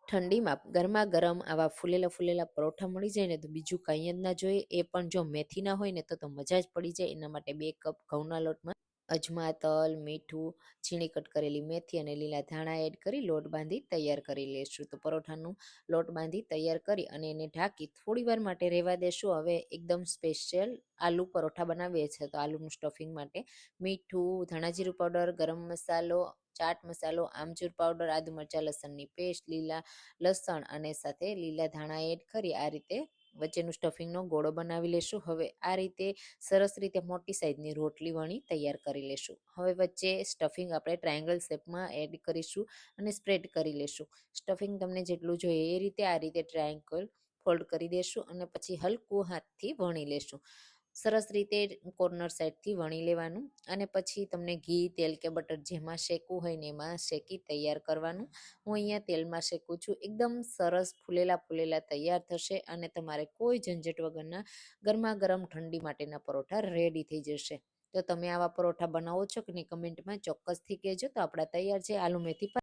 ઠંડીમાં ગરમા ગરમ આવા ફૂલેલા ફૂલેલા પરોઠા મળી જાય ને તો બીજું કંઈ જ ના જોઈએ. એ પણ જો મેથી ના હોય ને તો મજા જ પડી જાય. એના માટે 2 કપ ઘઉંના લોટમાં અજમા, તલ, મીઠું, ઝીણી કટ કરેલી મેથી અને લીલા ધાણા એડ કરી લોટ બાંધી તૈયાર કરી લઈશું. તો પરોઠાનો લોટ બાંધી તૈયાર કરી અને એને ઢાંકી થોડી વાર માટે રહેવા દેશું. હવે એકદમ સ્પેશિયલ આલુ પરોઠા બનાવીએ છીએ તો આલુનું સ્ટફિંગ માટે મીઠું, ધાણા જીરું પાવડર, ગરમ મસાલો, ચાટ મસાલો, આમચૂર પાવડર, આદુ મરચાં લસણની પેસ્ટ, લીલા લસણ અને સાથે લીલા ધાણા એડ કરી આ રીતે વચ્ચેનું સ્ટફિંગનો ગોળો બનાવી લેશું. હવે આ રીતે સરસ રીતે મોટી સાઈઝની રોટલી વણી તૈયાર કરી લેશું. હવે વચ્ચે સ્ટફિંગ આપણે ટ્રાયેંગલ શેપમાં એડ કરીશું અને સ્પ્રેડ કરી લેશું. સ્ટફિંગ તમને જેટલું જોઈએ એ રીતે આ રીતે ટ્રાયેંગલ ફોલ્ડ કરી દેશું અને પછી હલકું હાથથી વણી લેશું. સરસ રીતે કોર્નર સાઈડથી વણી લેવાનું અને પછી તમને ઘી, તેલ કે બટર જેમાં શેકવું હોય ને એમાં શેકી તૈયાર કરવાનું. હું અહીંયા તેલમાં શેકું છું. એકદમ સરસ ફૂલેલા ફૂલેલા તૈયાર થશે અને તમારે કોઈ ઝંઝટ વગરના ગરમા ગરમ ઠંડી માટેના પરોઠા રેડી થઈ જશે. તો તમે આવા પરોઠા બનાવો છો કે નહીં કમેન્ટમાં ચોક્કસથી કહેજો. તો આપણા તૈયાર છે આલુ મેથી